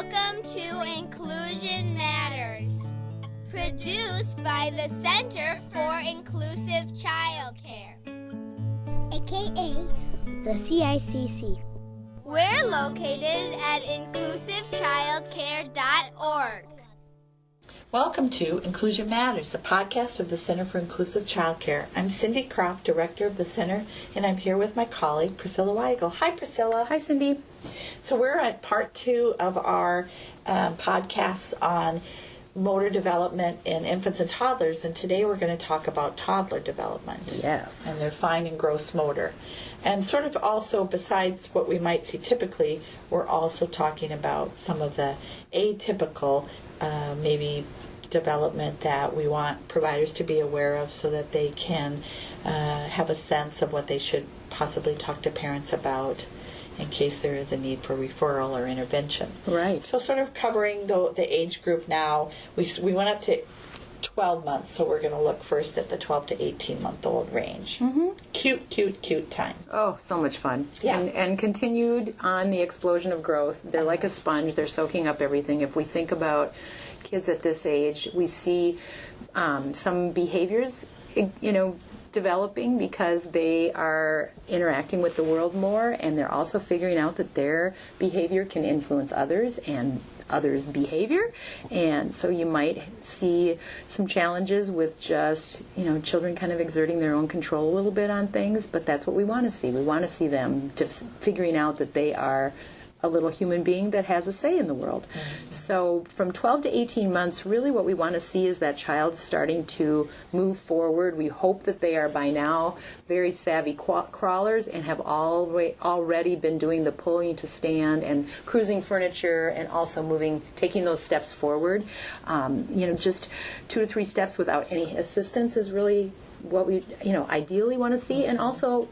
Welcome to Inclusion Matters, produced by the Center for Inclusive Childcare, aka the CICC. We're located at inclusivechildcare.org. Welcome to Inclusion Matters, the podcast of the Center for Inclusive Childcare. I'm Cindy Croft, Director of the Center, and I'm here with my colleague, Priscilla Weigel. Hi, Priscilla. Hi, Cindy. So we're at part 2 of our podcasts on motor development in infants and toddlers, and today we're going to talk about toddler development. Yes. And their fine and gross motor. And sort of also, besides what we might see typically, we're also talking about some of the atypical maybe development that we want providers to be aware of so that they can have a sense of what they should possibly talk to parents about in case there is a need for referral or intervention. Right. So sort of covering the age group now, we went up to 12 months, so we're going to look first at the 12 to 18-month-old range. Mm-hmm. Cute time. Oh, so much fun. Yeah. And continued on the explosion of growth. They're like a sponge. They're soaking up everything. If we think about kids at this age, we see some behaviors, developing because they are interacting with the world more, and they're also figuring out that their behavior can influence others and others' behavior. And so you might see some challenges with just, children kind of exerting their own control a little bit on things, but that's what we want to see. We want to see them just figuring out that they are a little human being that has a say in the world. Mm-hmm. So from 12 to 18 months, really what we want to see is that child starting to move forward. We hope that they are by now very savvy crawlers and have already been doing the pulling to stand and cruising furniture and also taking those steps forward. Just 2 to 3 steps without any assistance is really what we, ideally want to see. And also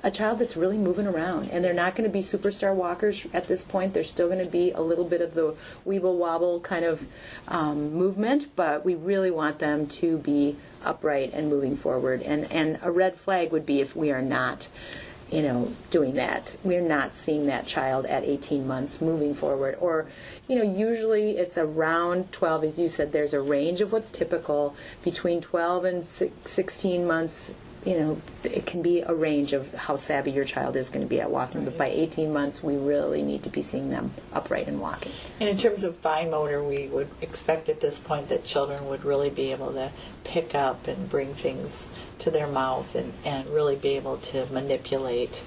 a child that's really moving around, and they're not going to be superstar walkers at this point. They're still going to be a little bit of the weeble wobble kind of movement, but we really want them to be upright and moving forward. And a red flag would be if we are not, doing that. We're not seeing that child at 18 months moving forward. Or, usually it's around 12, as you said, there's a range of what's typical between 12 and 16 months. It can be a range of how savvy your child is going to be at walking, but by 18 months, we really need to be seeing them upright and walking. And in terms of fine motor, we would expect at this point that children would really be able to pick up and bring things to their mouth and really be able to manipulate,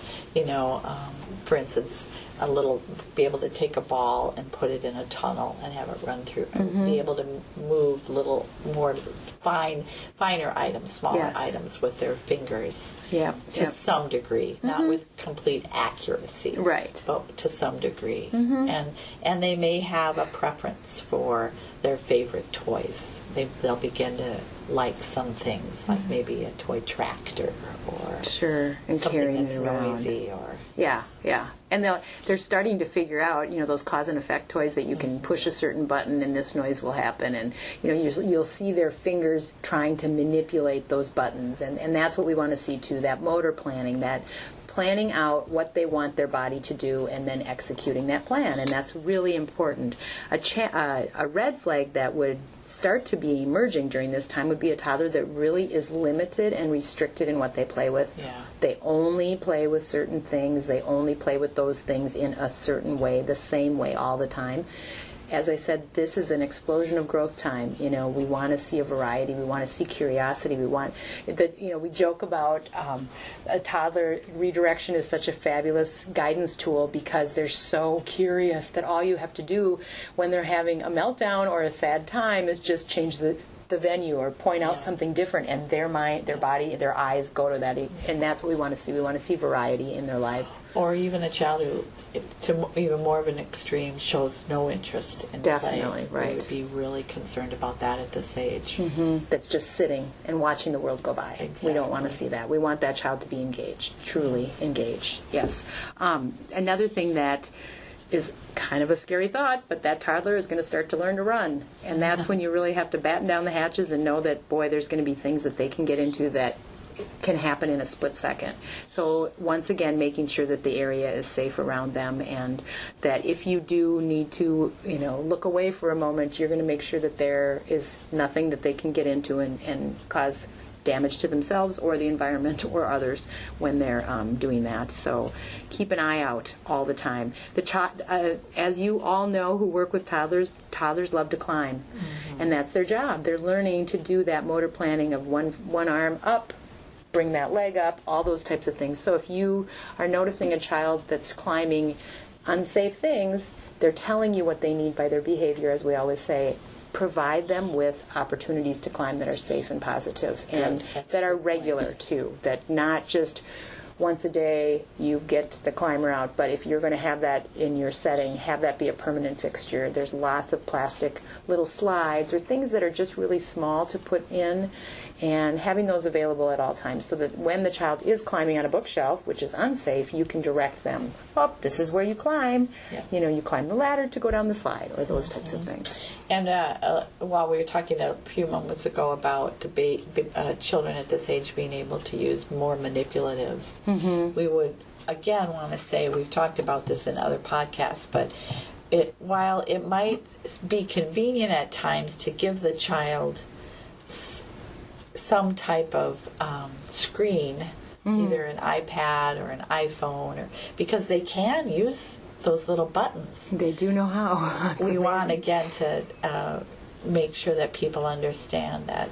for instance, be able to take a ball and put it in a tunnel and have it run through, and be able to move little more finer items, smaller items with their fingers to some degree, not with complete accuracy, right? But to some degree. And they may have a preference for their favorite toys. They'll begin to like some things, like maybe a toy tractor or and something that's it around. noisy or and they're starting to figure out those cause and effect toys that you can push a certain button and this noise will happen, and you'll see their fingers trying to manipulate those buttons, and that's what we want to see too, that motor planning, that planning out what they want their body to do and then executing that plan, and that's really important. A red flag that would start to be emerging during this time would be a toddler that really is limited and restricted in what they play with. Yeah. They only play with certain things. They only play with those things in a certain way, the same way all the time. As I said, this is an explosion of growth time. We want to see a variety. We want to see curiosity. We want we joke about a toddler redirection is such a fabulous guidance tool because they're so curious that all you have to do when they're having a meltdown or a sad time is just change the venue or point out something different, and their mind, their body, their eyes go to that, and that's what we want to see. We want to see variety in their lives. Or even a child who, to even more of an extreme, shows no interest in Definitely, play. right. We would be really concerned about that at this age. That's just sitting and watching the world go by. Exactly. We don't want to see that. We want that child to be engaged, truly engaged. Yes. Another thing that is kind of a scary thought, but that toddler is going to start to learn to run. And that's when you really have to batten down the hatches and know that, boy, there's going to be things that they can get into that can happen in a split second. So once again, making sure that the area is safe around them, and that if you do need to, look away for a moment, you're going to make sure that there is nothing that they can get into and cause damage to themselves or the environment or others when they're doing that. So keep an eye out all the time. As you all know who work with toddlers love to climb, and that's their job. They're learning to do that motor planning of one arm up, bring that leg up, all those types of things. So if you are noticing a child that's climbing unsafe things, they're telling you what they need by their behavior, as we always say. Provide them with opportunities to climb that are safe and positive, and that are regular too, that not just once a day you get the climber out, but if you're going to have that in your setting, have that be a permanent fixture. There's lots of plastic little slides or things that are just really small to put in, and having those available at all times so that when the child is climbing on a bookshelf, which is unsafe, you can direct them, this is where you climb. You climb the ladder to go down the slide, or those types of things. And while we were talking a few moments ago about children at this age being able to use more manipulatives, we would again want to say, we've talked about this in other podcasts, but while it might be convenient at times to give the child some type of screen, either an iPad or an iPhone, because they can use those little buttons. They do know how. We want again to make sure that people understand that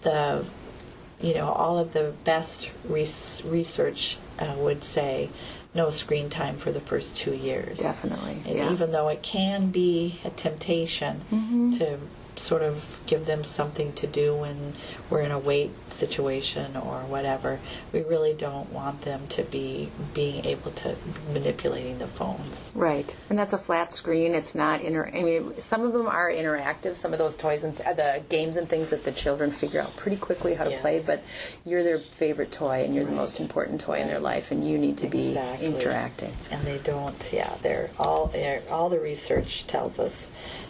all of the best research would say no screen time for the first 2 years. Definitely. And even though it can be a temptation to sort of give them something to do when we're in a wait situation or whatever, we really don't want them to be being able to manipulating the phones. Right. And that's a flat screen. It's not some of them are interactive, some of those toys and the games and things that the children figure out pretty quickly how to play, but you're their favorite toy, and you're the most important toy in their life, and you need to be interacting. And they don't, they're all the research tells us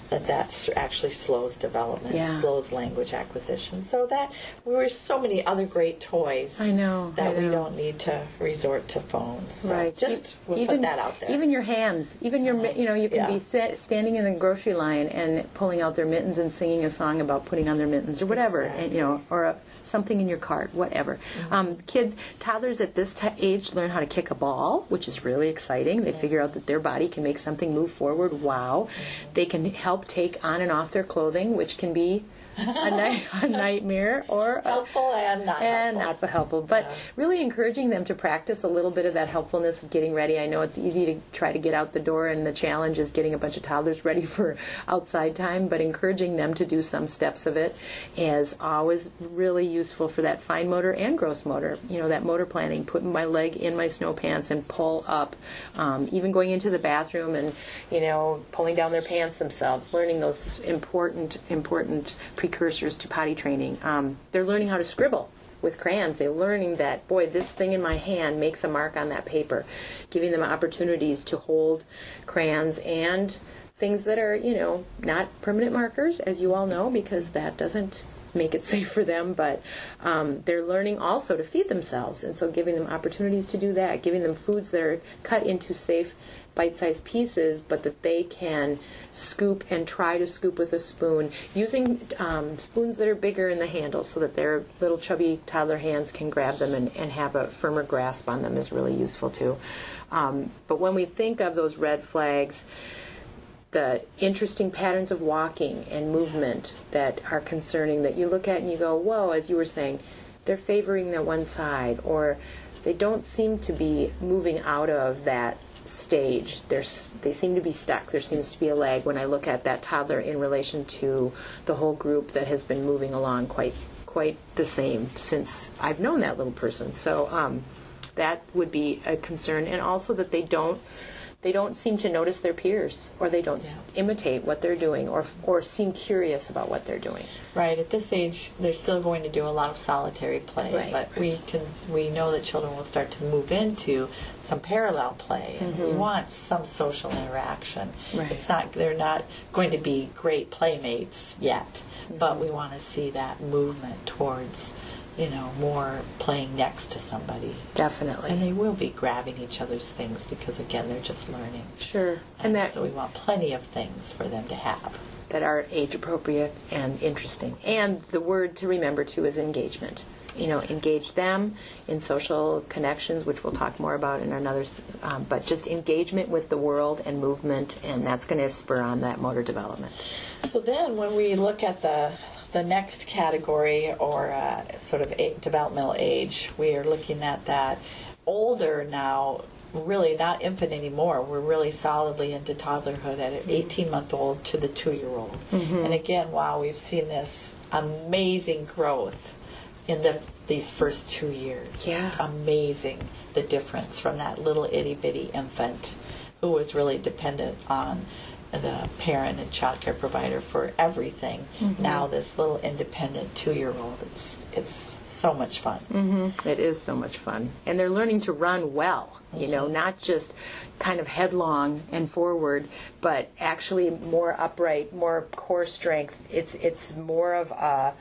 that actually slows development, slows language acquisition. So that there's so many other great toys. I know we don't need to resort to phones. So right. We'll put that out there. Even your hands, even your you can be standing in the grocery line and pulling out their mittens and singing a song about putting on their mittens or whatever, and, or something in your cart, whatever. Toddlers at this age learn how to kick a ball, which is really exciting. They figure out that their body can make something move forward. Wow. They can help take on and off their clothing, which can be a nightmare, or helpful and not helpful. But really encouraging them to practice a little bit of that helpfulness of getting ready. I know it's easy to try to get out the door, and the challenge is getting a bunch of toddlers ready for outside time, but encouraging them to do some steps of it is always really useful for that fine motor and gross motor. That motor planning, putting my leg in my snow pants and pull up, even going into the bathroom and pulling down their pants themselves, learning those important precursors to potty training. They're learning how to scribble with crayons. They're learning that, this thing in my hand makes a mark on that paper, giving them opportunities to hold crayons and things that are, not permanent markers, as you all know, because that doesn't make it safe for them, but they're learning also to feed themselves, and so giving them opportunities to do that, giving them foods that are cut into safe bite-sized pieces, but that they can scoop and try to scoop with a spoon, using spoons that are bigger in the handle so that their little chubby toddler hands can grab them and have a firmer grasp on them is really useful too. But when we think of those red flags, the interesting patterns of walking and movement that are concerning, that you look at and you go, whoa, as you were saying, they're favoring their one side, or they don't seem to be moving out of that stage. They seem to be stuck. There seems to be a lag when I look at that toddler in relation to the whole group that has been moving along quite the same since I've known that little person. So that would be a concern, and also that they don't seem to notice their peers, or they don't imitate what they're doing, or seem curious about what they're doing. Right. At this age, they're still going to do a lot of solitary play, but we know that children will start to move into some parallel play, and we want some social interaction. Right. They're not going to be great playmates yet, but we want to see that movement towards more playing next to somebody. Definitely. And they will be grabbing each other's things because, again, they're just learning. Sure. And so we want plenty of things for them to have. That are age appropriate and interesting. And the word to remember too is engagement. Engage them in social connections, which we'll talk more about in another, but just engagement with the world and movement, and that's going to spur on that motor development. So then when we look at the next category, or sort of developmental age, we are looking at that older now, really not infant anymore. We're really solidly into toddlerhood at an 18-month-old to the 2-year-old. Mm-hmm. And again, wow, we've seen this amazing growth in these first 2 years. Yeah. Amazing, the difference from that little itty-bitty infant who was really dependent on the parent and child care provider for everything. Mm-hmm. Now this little independent 2-year-old, it's so much fun. Mm-hmm. It is so much fun. And they're learning to run well, not just kind of headlong and forward, but actually more upright, more core strength. It's more of a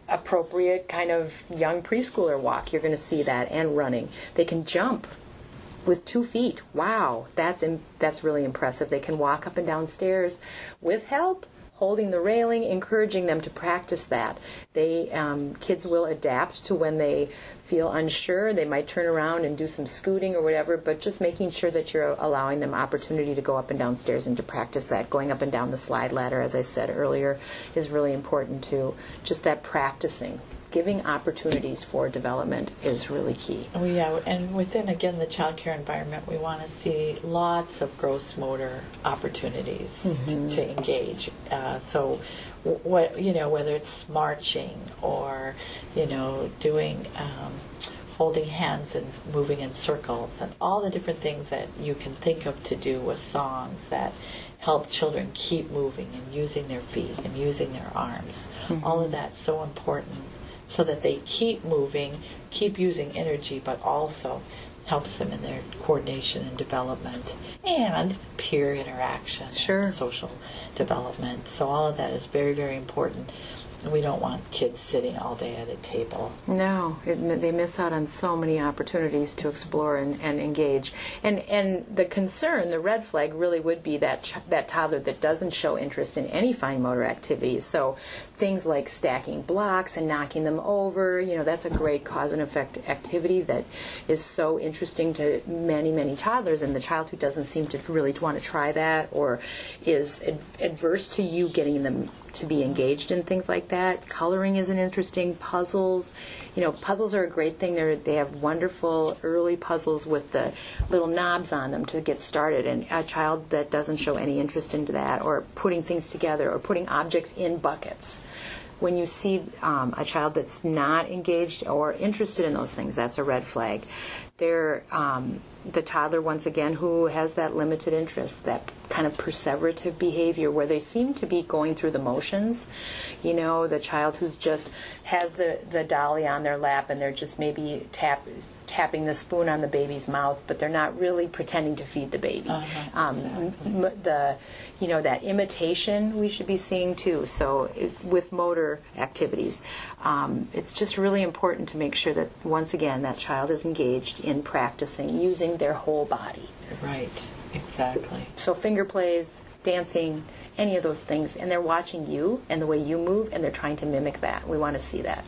appropriate kind of young preschooler walk. You're going to see that, and running. They can jump with 2 feet. Wow, that's really impressive. They can walk up and down stairs with help, holding the railing, encouraging them to practice that. Kids will adapt to when they feel unsure. They might turn around and do some scooting or whatever, but just making sure that you're allowing them opportunity to go up and down stairs and to practice that. Going up and down the slide ladder, as I said earlier, is really important too. Just that practicing. Giving opportunities for development is really key. Oh, yeah, and within, again, the child care environment, we want to see lots of gross motor opportunities to engage. So, whether it's marching or, doing, holding hands and moving in circles, and all the different things that you can think of to do with songs that help children keep moving and using their feet and using their arms. Mm-hmm. All of that's so important, so that they keep moving, keep using energy, but also helps them in their coordination and development and peer interaction, sure, and social development. So all of that is very, very important. We don't want kids sitting all day at a table. No, they miss out on so many opportunities to explore and engage. And the concern, the red flag, really would be that toddler that doesn't show interest in any fine motor activities. So things like stacking blocks and knocking them over, that's a great cause and effect activity that is so interesting to many, many toddlers. And the child who doesn't seem to really want to try that, or is adverse to you getting them to be engaged in things like that. Coloring is an interesting. Puzzles. Puzzles are a great thing. They have wonderful early puzzles with the little knobs on them to get started. And a child that doesn't show any interest into that, or putting things together, or putting objects in buckets. When you see a child that's not engaged or interested in those things, that's a red flag. They're the toddler, once again, who has that limited interest, that kind of perseverative behavior where they seem to be going through the motions. The child who's just has the dolly on their lap and they're just maybe tapping the spoon on the baby's mouth, but they're not really pretending to feed the baby. Exactly. That imitation we should be seeing too. So with motor activities, it's just really important to make sure that, once again, that child is engaged in practicing using their whole body. Right, exactly. So finger plays, dancing, any of those things, and they're watching you and the way you move, and they're trying to mimic that. We want to see that.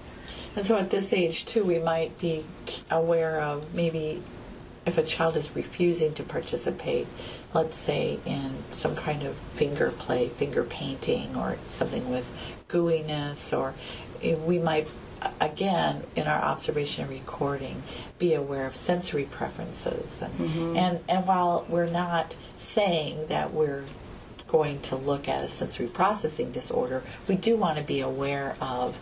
And so at this age, too, we might be aware of maybe if a child is refusing to participate, let's say in some kind of finger play, finger painting, or something with gooiness, or we might, again, in our observation and recording, be aware of sensory preferences. And while we're not saying that we're going to look at a sensory processing disorder, we do want to be aware of,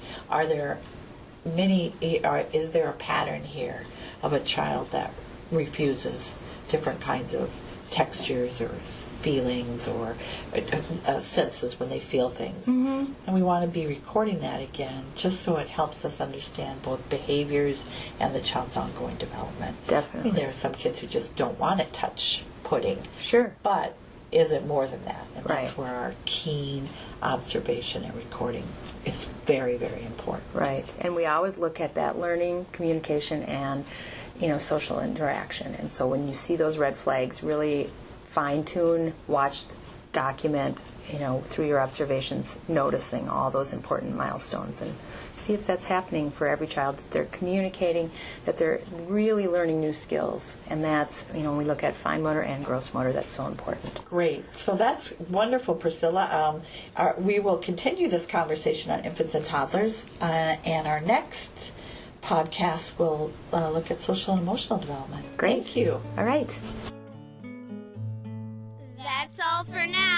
is there a pattern here of a child that refuses different kinds of textures or feelings or senses when they feel things. And we want to be recording that again, just so it helps us understand both behaviors and the child's ongoing development. Definitely. There are some kids who just don't want to touch pudding. Sure. But is it more than that? And Right. that's where our keen observation and recording is very, very important. Right. And we always look at that learning, communication, and social interaction. And so when you see those red flags, really fine-tune, watch, document, through your observations, noticing all those important milestones, and see if that's happening for every child, that they're communicating, that they're really learning new skills. And that's, when we look at fine motor and gross motor, that's so important. Great. So that's wonderful, Priscilla. We will continue this conversation on infants and toddlers, and our next podcast will look at social and emotional development. Great. Thank you. All right. That's all for now.